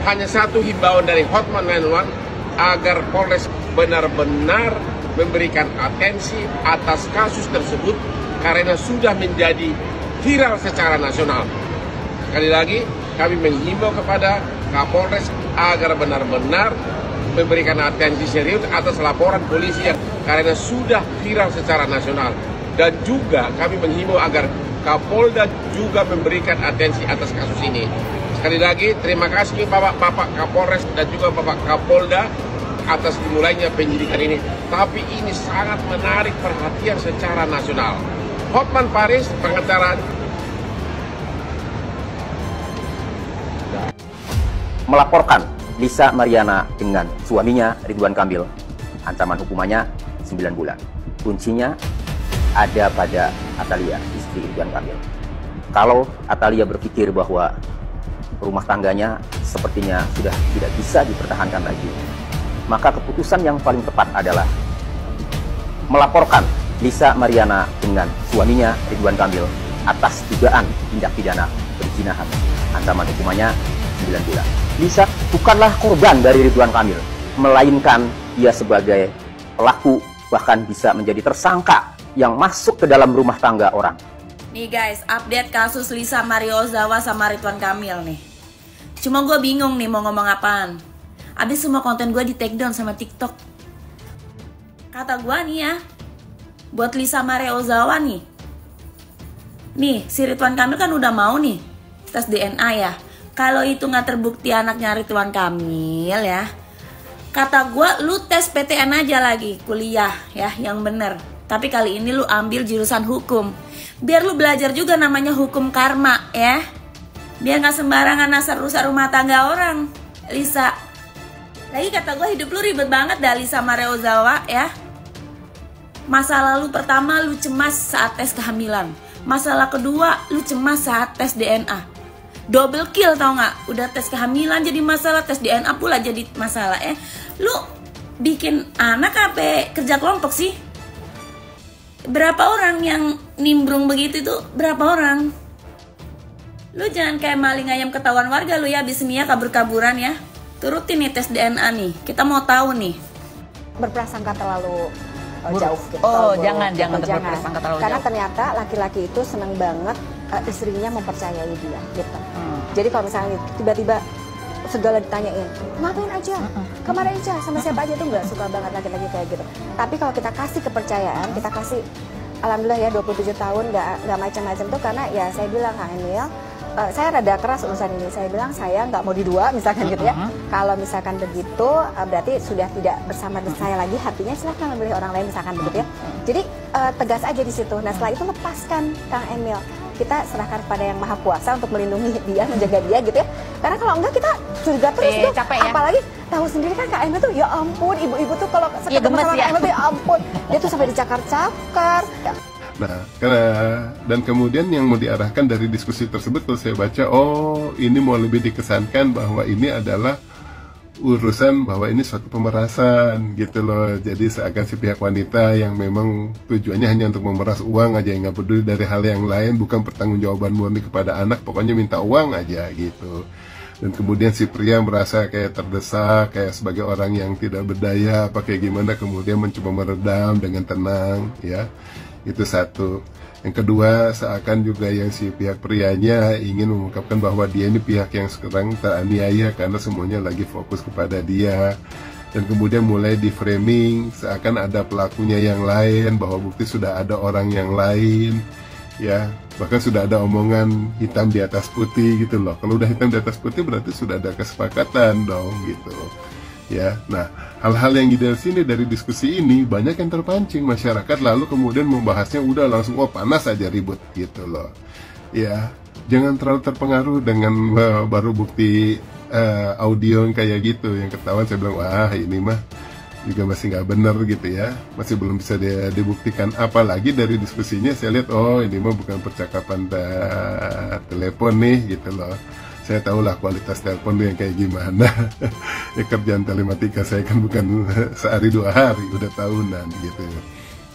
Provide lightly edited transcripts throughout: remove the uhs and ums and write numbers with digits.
hanya satu himbauan dari Hotman 911 agar Polres benar-benar memberikan atensi atas kasus tersebut karena sudah menjadi viral secara nasional. Sekali lagi, kami menghimbau kepada Kapolres agar benar-benar memberikan atensi serius atas laporan polisi yang karena sudah viral secara nasional. Dan juga kami menghimbau agar Kapolda juga memberikan atensi atas kasus ini. Sekali lagi, terima kasih Bapak Kapolres dan juga Bapak Kapolda atas dimulainya penyidikan ini. Tapi ini sangat menarik perhatian secara nasional. Hotman Paris, pengacara melaporkan Lisa Mariana dengan suaminya Ridwan Kamil. Ancaman hukumannya 9 bulan. Kuncinya ada pada Atalia, istri Ridwan Kamil. Kalau Atalia berpikir bahwa rumah tangganya sepertinya sudah tidak bisa dipertahankan lagi, maka keputusan yang paling tepat adalah melaporkan Lisa Mariana dengan suaminya Ridwan Kamil atas dugaan tindak pidana perzinahan. Ancaman hukumannya 9 bulan. Lisa bukanlah korban dari Ridwan Kamil, melainkan ia sebagai pelaku, bahkan bisa menjadi tersangka yang masuk ke dalam rumah tangga orang. Nih guys, update kasus Lisa Maria Ozawa sama Ridwan Kamil nih. Cuma gue bingung nih mau ngomong apaan. Abis semua konten gue di take down sama TikTok. Kata gue nih ya, buat Lisa Maria Ozawa nih, si Ridwan Kamil kan udah mau nih tes DNA ya. Kalau itu nggak terbukti anaknya Ridwan Kamil ya, kata gue lu tes PTN aja lagi, kuliah ya yang bener. Tapi kali ini lu ambil jurusan hukum, biar lu belajar juga namanya hukum karma ya. Biar nggak sembarangan asal rusak rumah tangga orang, Lisa. Lagi kata gue hidup lu ribet banget dah Lisa Maria Ozawa ya. Masalah lu pertama lu cemas saat tes kehamilan. Masalah kedua lu cemas saat tes DNA. Double kill tau nggak? Udah tes kehamilan jadi masalah, tes DNA pula jadi masalah ya. Lu bikin anak apa kerja kelompok sih? Berapa orang yang nimbrung begitu tuh? Berapa orang? Lu jangan kayak maling ayam ketahuan warga lu ya, abis ini ya kabur-kaburan ya. Turutin nih tes DNA nih, kita mau tahu nih. Berprasangka terlalu jauh gitu. Oh, jangan berprasangka terlalu karena jauh. ternyata laki-laki itu seneng banget istrinya mempercayai dia gitu. Jadi kalau misalnya tiba-tiba segala ditanyain, ngapain aja, kemana aja, sama siapa aja, tuh nggak suka banget laki-laki kayak gitu. Tapi kalau kita kasih kepercayaan, kita kasih, alhamdulillah ya 27 tahun nggak macam-macam tuh, karena ya saya bilang Kang Emil, saya rada keras urusan ini. Saya bilang saya nggak mau didua misalkan gitu ya. Kalau misalkan begitu berarti sudah tidak bersama saya lagi, artinya silahkan memilih orang lain misalkan begitu ya. Jadi tegas aja di situ. Nah setelah itu lepaskan Kang Emil. Kita serahkan pada yang maha kuasa untuk melindungi dia, menjaga dia gitu ya. Karena kalau enggak kita curiga terus tuh. Capek ya? Apalagi tahu sendiri kan Kak Emil tuh ya ampun, ibu-ibu tuh kalau ketemu sama Kak Emil tuh ya ampun. Dia tuh sampai dicakar-cakar. Nah, dan kemudian yang mau diarahkan dari diskusi tersebut, kalau saya baca, oh ini mau lebih dikesankan bahwa ini adalah urusan bahwa ini suatu pemerasan gitu loh. Jadi seakan si pihak wanita yang memang tujuannya hanya untuk memeras uang aja, yang nggak peduli dari hal yang lain, bukan pertanggungjawaban murni kepada anak, pokoknya minta uang aja gitu. Dan kemudian si pria merasa kayak terdesak, kayak sebagai orang yang tidak berdaya, pakai gimana, kemudian mencoba meredam dengan tenang ya. Itu satu. Yang kedua, seakan juga yang si pihak prianya ingin mengungkapkan bahwa dia ini pihak yang sekarang teraniaya karena semuanya lagi fokus kepada dia. Dan kemudian mulai di framing seakan ada pelakunya yang lain, bahwa bukti sudah ada orang yang lain ya. Bahkan sudah ada omongan hitam di atas putih gitu loh. Kalau udah hitam di atas putih berarti sudah ada kesepakatan dong gitu ya. Nah, hal-hal yang dari sini, dari diskusi ini banyak yang terpancing masyarakat, lalu kemudian membahasnya udah langsung panas aja, ribut gitu loh ya. Jangan terlalu terpengaruh dengan baru bukti audio yang kayak gitu yang ketahuan. Saya bilang wah ini mah juga masih nggak bener gitu ya, masih belum bisa dibuktikan. Apalagi dari diskusinya saya lihat oh ini mah bukan percakapan telepon nih gitu loh. Saya tahulah kualitas telepon yang kayak gimana. Ya kerjaan telematika saya kan bukan sehari 2 hari, udah tahunan gitu.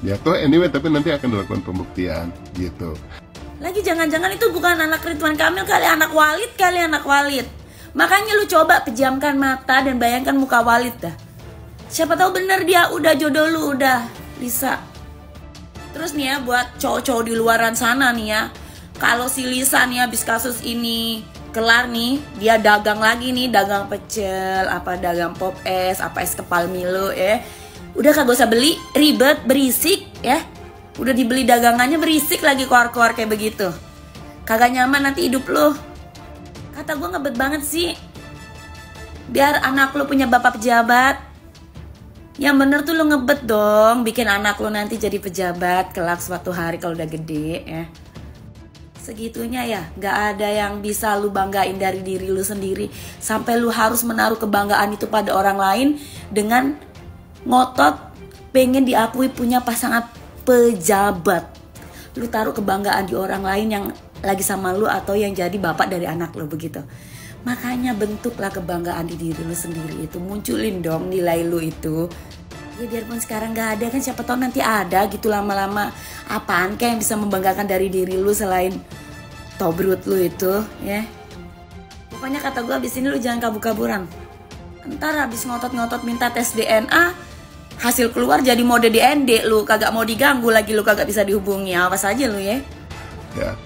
Ya toh anyway, tapi nanti akan dilakukan pembuktian gitu. Lagi jangan-jangan itu bukan anak Ridwan Kamil kali, anak Walid kali, anak Walid. Makanya lu coba pejamkan mata dan bayangkan muka Walid dah. Siapa tahu bener dia udah jodoh lu, udah Lisa. Terus nih ya buat cowok-cowok di luaran sana nih ya, kalau si Lisa nih habis kasus ini kelar nih, dia dagang lagi nih, dagang pecel, apa dagang pop es, apa es kepal Milo ya. Udah kagak usah beli, ribet, berisik ya. Udah dibeli dagangannya berisik lagi keluar-keluar kayak begitu. Kagak nyaman nanti hidup lu. Kata gue ngebet banget sih. Biar anak lu punya bapak pejabat. Yang bener tuh lu ngebet dong, bikin anak lu nanti jadi pejabat kelak suatu hari kalau udah gede ya. Segitunya ya, gak ada yang bisa lu banggain dari diri lu sendiri. Sampai lu harus menaruh kebanggaan itu pada orang lain dengan ngotot pengen diakui punya pasangan pejabat. Lu taruh kebanggaan di orang lain yang lagi sama lu atau yang jadi bapak dari anak lu begitu. Makanya bentuklah kebanggaan di diri lu sendiri itu, munculin dong nilai lu itu. Ya biarpun sekarang gak ada kan, siapa tahu nanti ada gitu lama-lama. Apaan kayak yang bisa membanggakan dari diri lu selain tobrut lu itu ya. Pokoknya kata gue abis ini lu jangan kabur-kaburan. Ntar abis ngotot-ngotot minta tes DNA, hasil keluar jadi mode DND lu, kagak mau diganggu lagi, lu kagak bisa dihubungi. Awas aja lu ya. Ya,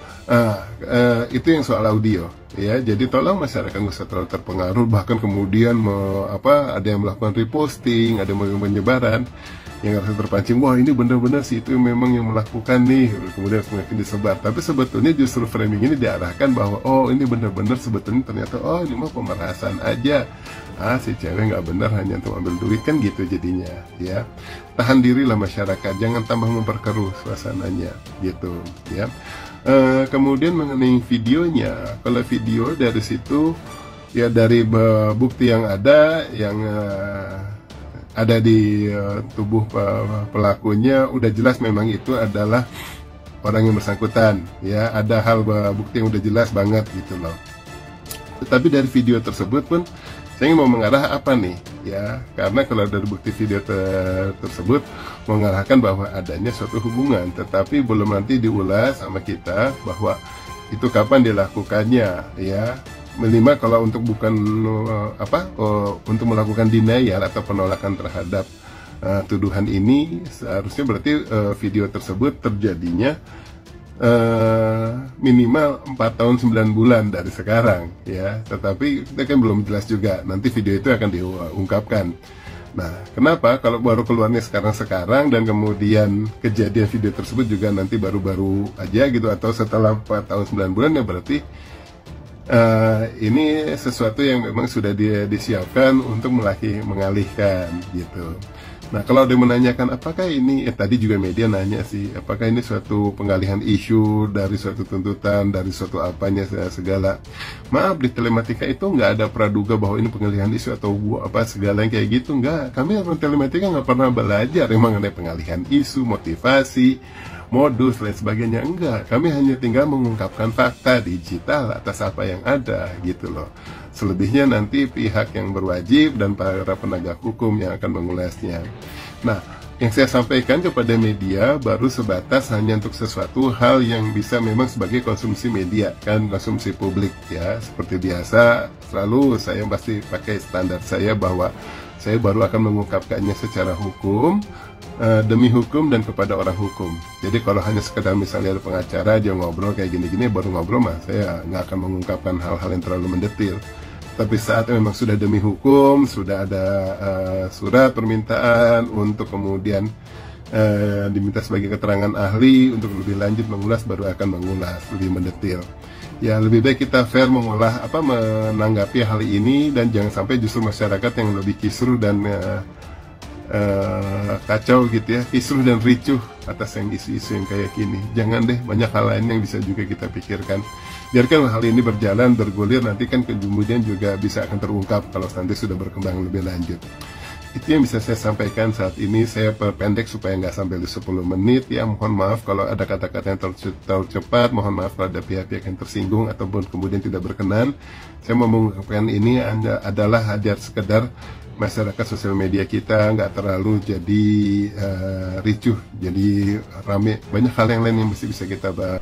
itu yang soal audio ya. Jadi tolong masyarakat nggak usah terlalu terpengaruh, bahkan kemudian ada yang melakukan reposting, ada yang melakukan penyebaran yang harus terpancing, wah ini benar-benar sih itu memang yang melakukan nih, kemudian semakin disebar. Tapi sebetulnya justru framing ini diarahkan bahwa oh ini benar-benar sebetulnya ternyata oh ini mah pemerasan aja, si cewek nggak benar hanya untuk ambil duit kan gitu jadinya ya. Tahan dirilah masyarakat, jangan tambah memperkeruh suasananya gitu ya. Kemudian mengenai videonya, kalau video dari situ ya dari bukti yang ada ada di tubuh pelakunya udah jelas memang itu adalah orang yang bersangkutan ya, ada hal bukti yang udah jelas banget gitu loh. Tetapi dari video tersebut pun saya ingin mau mengarah apa nih ya, karena kalau dari bukti video tersebut mengarahkan bahwa adanya suatu hubungan, tetapi belum nanti diulas sama kita bahwa itu kapan dilakukannya ya. Minimal kalau untuk bukan untuk melakukan denial atau penolakan terhadap tuduhan ini, seharusnya berarti video tersebut terjadinya minimal 4 tahun 9 bulan dari sekarang ya. Tetapi kita kan belum jelas juga, nanti video itu akan diungkapkan. Nah, kenapa kalau baru keluarnya sekarang dan kemudian kejadian video tersebut juga nanti baru-baru aja gitu, atau setelah 4 tahun 9 bulan, ya berarti ini sesuatu yang memang sudah disiapkan untuk mengalihkan gitu. Nah, kalau dia menanyakan apakah ini, tadi juga media nanya sih, apakah ini suatu pengalihan isu dari suatu tuntutan, dari suatu apanya segala. Maaf, di telematika itu nggak ada praduga bahwa ini pengalihan isu atau segala yang kayak gitu, nggak. Kami orang telematika nggak pernah belajar memang ada pengalihan isu, motivasi, modus, lain sebagainya, enggak. Kami hanya tinggal mengungkapkan fakta digital atas apa yang ada gitu loh. Selebihnya nanti pihak yang berwajib dan para penegak hukum yang akan mengulasnya. Nah, yang saya sampaikan kepada media baru sebatas hanya untuk sesuatu hal yang bisa memang sebagai konsumsi media, kan konsumsi publik ya. Seperti biasa, selalu saya pasti pakai standar saya bahwa saya baru akan mengungkapkannya secara hukum, demi hukum dan kepada orang hukum. Jadi kalau hanya sekedar misalnya ada pengacara dia ngobrol kayak gini-gini baru ngobrol mah, saya nggak akan mengungkapkan hal-hal yang terlalu mendetil. Tapi saat memang sudah demi hukum, sudah ada surat permintaan untuk kemudian diminta sebagai keterangan ahli untuk lebih lanjut mengulas, baru akan mengulas lebih mendetil. Ya, lebih baik kita fair menanggapi hal ini, dan jangan sampai justru masyarakat yang lebih kisruh dan kacau gitu ya, kisruh dan ricuh atas yang isu-isu yang kayak gini. Jangan deh, banyak hal lain yang bisa juga kita pikirkan. Biarkan hal ini berjalan, bergulir, nanti kan kemudian juga bisa akan terungkap kalau nanti sudah berkembang lebih lanjut. Itu yang bisa saya sampaikan saat ini. Saya perpendek supaya nggak sampai 10 menit ya. Mohon maaf kalau ada kata-kata yang terlalu cepat, mohon maaf kalau ada pihak-pihak yang tersinggung ataupun kemudian tidak berkenan. Saya mau mengungkapkan ini adalah hadiah sekedar masyarakat sosial media kita nggak terlalu jadi ricuh, jadi rame. Banyak hal yang lain yang mesti bisa kita bahas.